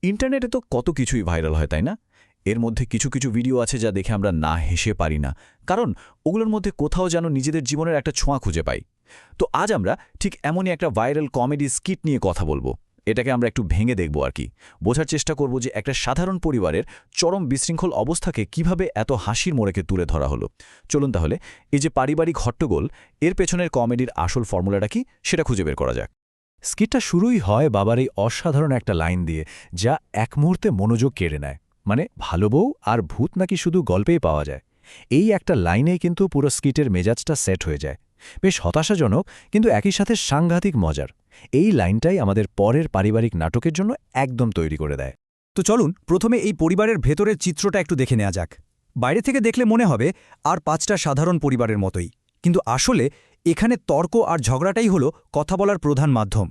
ইন্টারনেটে তো কত কিছুই ভাইরাল হয়, তাই না? এর মধ্যে কিছু কিছু ভিডিও আছে যা দেখে আমরা না হেসে পারি না, কারণ ওগুলোর মধ্যে কোথাও যেন নিজেদের জীবনের একটা ছোঁয়া খুঁজে পাই। তো আজ আমরা ঠিক এমনই একটা ভাইরাল কমেডি স্কিট নিয়ে কথা বলবো। এটাকে আমরা একটু ভেঙে দেখব আর কি, বোঝার চেষ্টা করব যে একটা সাধারণ পরিবারের চরম বিশৃঙ্খল অবস্থাকে কিভাবে এত হাসির মোড়কে তুলে ধরা হলো। চলুন তাহলে এই যে পারিবারিক হট্টগোল, এর পেছনের কমেডির আসল ফর্মুলাটা কি সেটা খুঁজে বের করা যাক। স্কিটটা শুরুই হয় বাবার এই অসাধারণ একটা লাইন দিয়ে, যা এক মুহূর্তে মনোযোগ কেড়ে নেয়। মানে, ভালো বউ আর ভূত নাকি শুধু গল্পেই পাওয়া যায়। এই একটা লাইনেই কিন্তু পুরো স্কিটের মেজাজটা সেট হয়ে যায়। বেশ হতাশাজনক, কিন্তু একই সাথে সাংঘাতিক মজার। এই লাইনটাই আমাদের পরের পারিবারিক নাটকের জন্য একদম তৈরি করে দেয়। তো চলুন প্রথমে এই পরিবারের ভেতরের চিত্রটা একটু দেখে নেওয়া যাক। বাইরে থেকে দেখলে মনে হবে আর 5টা সাধারণ পরিবারের মতোই, কিন্তু আসলে এখানে তর্ক আর ঝগড়াটাই হলো কথা বলার প্রধান মাধ্যম।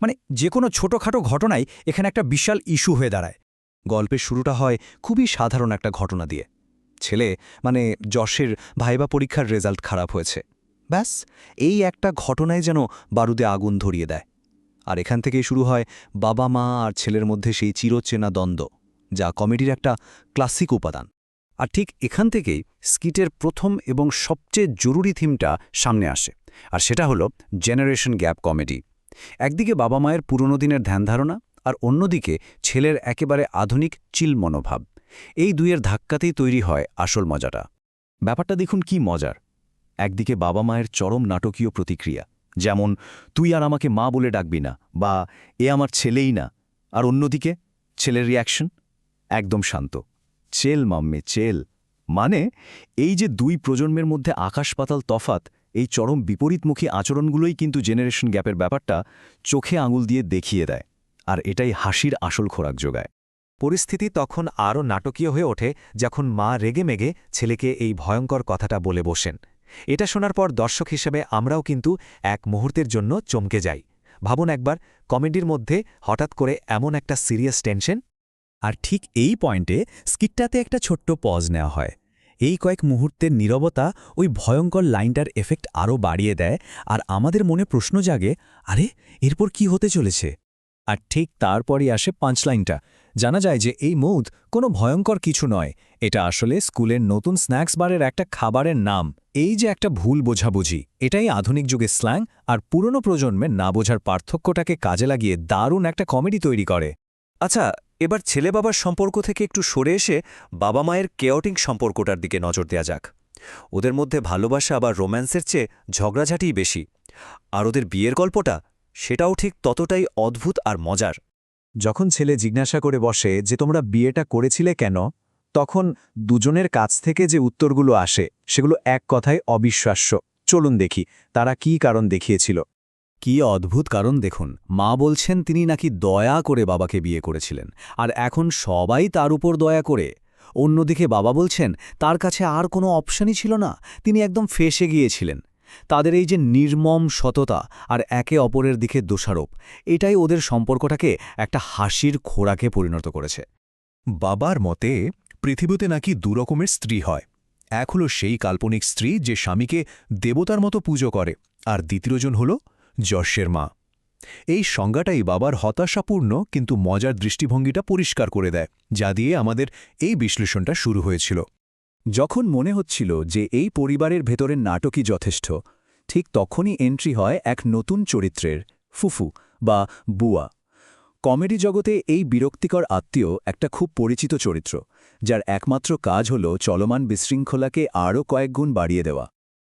মানে যে কোনো ছোটোখাটো ঘটনাই এখানে একটা বিশাল ইস্যু হয়ে দাঁড়ায়। গল্পের শুরুটা হয় খুবই সাধারণ একটা ঘটনা দিয়ে। ছেলে মানে যশের ভাইবা পরীক্ষার রেজাল্ট খারাপ হয়েছে। ব্যাস, এই একটা ঘটনায় যেন বারুদে আগুন ধরিয়ে দেয়। আর এখান থেকেই শুরু হয় বাবা মা আর ছেলের মধ্যে সেই চিরচেনা দ্বন্দ্ব, যা কমেডির একটা ক্লাসিক উপাদান। আর ঠিক এখান থেকেই স্কিটের প্রথম এবং সবচেয়ে জরুরি থিমটা সামনে আসে, আর সেটা হলো জেনারেশন গ্যাপ কমেডি। একদিকে বাবা মায়ের পুরনো দিনের ধ্যানধারণা, আর অন্যদিকে ছেলের একেবারে আধুনিক চিল মনোভাব। এই দুইয়ের ধাক্কাতেই তৈরি হয় আসল মজাটা। ব্যাপারটা দেখুন কি মজার। একদিকে বাবা মায়ের চরম নাটকীয় প্রতিক্রিয়া, যেমন তুই আর আমাকে মা বলে ডাকবি না, বা এ আমার ছেলেই না। আর অন্যদিকে ছেলের রিয়াকশন একদম শান্ত, চেল মাম্মে চেল। মানে এই যে দুই প্রজন্মের মধ্যে আকাশ পাতাল তফাত, এই চরম বিপরীতমুখী আচরণগুলোই কিন্তু জেনারেশন গ্যাপের ব্যাপারটা চোখে আঙুল দিয়ে দেখিয়ে দেয়, আর এটাই হাসির আসল খোরাক যোগায়। পরিস্থিতি তখন আরও নাটকীয় হয়ে ওঠে যখন মা রেগেমেগে ছেলেকে এই ভয়ঙ্কর কথাটা বলে বসেন। এটা শোনার পর দর্শক হিসেবে আমরাও কিন্তু এক মুহূর্তের জন্য চমকে যাই। ভাবুন একবার, কমেডির মধ্যে হঠাৎ করে এমন একটা সিরিয়াস টেনশন। আর ঠিক এই পয়েন্টে স্কিটটাতে একটা ছোট্ট পজ নেওয়া হয়। এই কয়েক মুহূর্তের নীরবতা ওই ভয়ঙ্কর লাইনটার এফেক্ট আরও বাড়িয়ে দেয়, আর আমাদের মনে প্রশ্ন জাগে, আরে এরপর কি হতে চলেছে? আর ঠিক তারপরই আসে পাঞ্চলাইনটা। জানা যায় যে এই মৌত কোনো ভয়ঙ্কর কিছু নয়, এটা আসলে স্কুলের নতুন স্ন্যাক্স বারের একটা খাবারের নাম। এই যে একটা ভুল বোঝাবুঝি, এটাই আধুনিক যুগের স্ল্যাং, আর পুরনো প্রজন্মের না বোঝার পার্থক্যটাকে কাজে লাগিয়ে দারুণ একটা কমেডি তৈরি করে। আচ্ছা, এবার ছেলে বাবার সম্পর্ক থেকে একটু সরে এসে বাবা মায়ের কেওটিক সম্পর্কটার দিকে নজর দেয়া যাক। ওদের মধ্যে ভালোবাসা বা রোম্যান্সের চেয়ে ঝগড়াঝাটিই বেশি। আর ওদের বিয়ের গল্পটা, সেটাও ঠিক ততটাই অদ্ভুত আর মজার। যখন ছেলে জিজ্ঞাসা করে বসে যে তোমরা বিয়েটা করেছিলে কেন, তখন দুজনের কাছ থেকে যে উত্তরগুলো আসে সেগুলো এক কথায় অবিশ্বাস্য। চলুন দেখি তারা কি কারণ দেখিয়েছিল। কি অদ্ভুত কারণ দেখুন। মা বলছেন তিনি নাকি দয়া করে বাবাকে বিয়ে করেছিলেন, আর এখন সবাই তার উপর দয়া করে। অন্যদিকে বাবা বলছেন তার কাছে আর কোনো অপশনই ছিল না, তিনি একদম ফেঁসে গিয়েছিলেন। তাদের এই যে নির্মম সততা আর একে অপরের দিকে দোষারোপ, এটাই ওদের সম্পর্কটাকে একটা হাসির খোরাকে পরিণত করেছে। বাবার মতে পৃথিবীতে নাকি দুরকমের স্ত্রী হয়। এক হলো সেই কাল্পনিক স্ত্রী যে স্বামীকে দেবতার মতো পুজো করে, আর দ্বিতীয়জন হল যশের মা। এই সংজ্ঞাটাই বাবার হতাশাপূর্ণ কিন্তু মজার দৃষ্টিভঙ্গিটা পরিষ্কার করে দেয়, যা দিয়ে আমাদের এই বিশ্লেষণটা শুরু হয়েছিল। যখন মনে হচ্ছিল যে এই পরিবারের ভেতরের নাটকই যথেষ্ট, ঠিক তখনই এন্ট্রি হয় এক নতুন চরিত্রের, ফুফু বা বুয়া। কমেডি জগতে এই বিরক্তিকর আত্মীয় একটা খুব পরিচিত চরিত্র, যার একমাত্র কাজ হল চলমান বিশৃঙ্খলাকে আরও কয়েক গুণ বাড়িয়ে দেওয়া।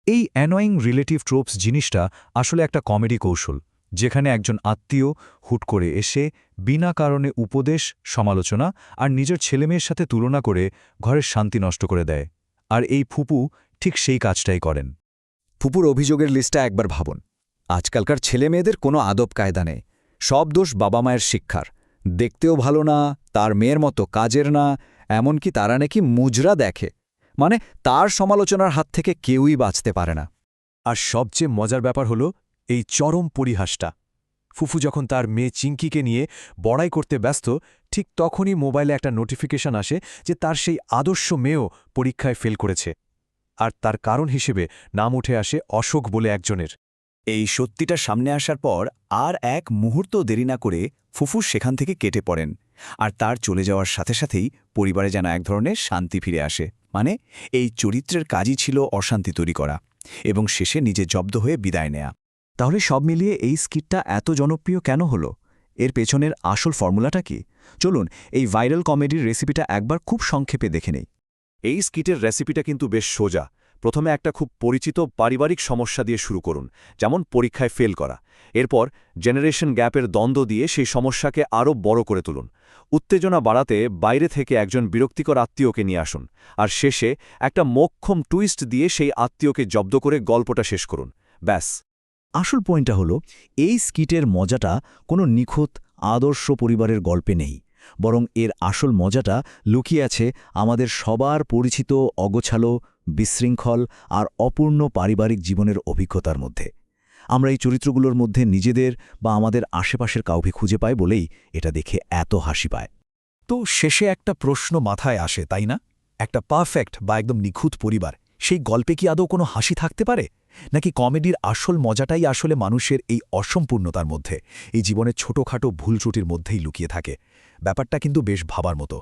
এই অ্যানোয়িং রিলেটিভ ট্রোপস জিনিসটা আসলে একটা কমেডি কৌশল, যেখানে একজন আত্মীয় হুট করে এসে বিনা কারণে উপদেশ, সমালোচনা আর নিজের ছেলেমেয়ের সাথে তুলনা করে ঘরের শান্তি নষ্ট করে দেয়। আর এই ফুপু ঠিক সেই কাজটাই করেন। ফুপুর অভিযোগের লিস্টটা একবার ভাবুন। আজকালকার ছেলেমেয়েদের কোনো আদব কায়দা নেই, সব দোষ বাবা মায়ের শিক্ষার। দেখতেও ভালো না, তার মেয়ের মতো কাজের না, এমনকি তারা নাকি মুজরা দেখে। মানে তার সমালোচনার হাত থেকে কেউই বাঁচতে পারে না। আর সবচেয়ে মজার ব্যাপার হলো এই চরম পরিহাসটা। ফুফু যখন তার মেয়ে চিঙ্কিকে নিয়ে বড়াই করতে ব্যস্ত, ঠিক তখনই মোবাইলে একটা নোটিফিকেশন আসে যে তার সেই আদর্শ মেয়েও পরীক্ষায় ফেল করেছে। আর তার কারণ হিসেবে নাম উঠে আসে অশোক বলে একজনের। এই সত্যিটা সামনে আসার পর আর এক মুহূর্ত দেরি না করে ফুফু সেখান থেকে কেটে পড়েন। আর তার চলে যাওয়ার সাথে সাথেই পরিবারে যেন এক ধরনের শান্তি ফিরে আসে। মানে এই চরিত্রের কাজই ছিল অশান্তি তৈরি করা এবং শেষে নিজে জব্দ হয়ে বিদায় নেয়া। তাহলে সব মিলিয়ে এই স্কিটটা এত জনপ্রিয় কেন হলো? এর পেছনের আসল ফর্মুলাটা কি? চলুন এই ভাইরাল কমেডির রেসিপিটা একবার খুব সংক্ষেপে দেখে নেই। এই স্কিটের রেসিপিটা কিন্তু বেশ সোজা। প্রথমে একটা খুব পরিচিত পারিবারিক সমস্যা দিয়ে শুরু করুন, যেমন পরীক্ষায় ফেল করা। এরপর জেনারেশন গ্যাপের দ্বন্দ্ব দিয়ে সেই সমস্যাকে আরও বড় করে তুলুন। উত্তেজনা বাড়াতে বাইরে থেকে একজন বিরক্তিকর আত্মীয়কে নিয়ে আসুন, আর শেষে একটা মোক্ষম টুইস্ট দিয়ে সেই আত্মীয়কে জব্দ করে গল্পটা শেষ করুন। ব্যাস। আসল পয়েন্টটা হলো এই স্কিটের মজাটা কোনো নিখুঁত আদর্শ পরিবারের গল্পে নেই, বরং এর আসল মজাটা লুকিয়ে আছে আমাদের সবার পরিচিত অগোছালো, বিশৃঙ্খল আর অপূর্ণ পারিবারিক জীবনের অভিজ্ঞতার মধ্যে। আমরা এই চরিত্রগুলোর মধ্যে নিজেদের বা আমাদের আশেপাশের কাউকে খুঁজে পাই বলেই এটা দেখে এত হাসি পায়। তো শেষে একটা প্রশ্ন মাথায় আসে, তাই না? একটা পারফেক্ট বা একদম নিখুঁত পরিবার, সেই গল্পে কি আদৌ কোনো হাসি থাকতে পারে? নাকি কমেডির আসল মজাটাই আসলে মানুষের এই অসম্পূর্ণতার মধ্যে, এই জীবনের ছোটখাটো ভুল ত্রুটির মধ্যেই লুকিয়ে থাকে? ব্যাপারটা কিন্তু বেশ ভাবার মতো।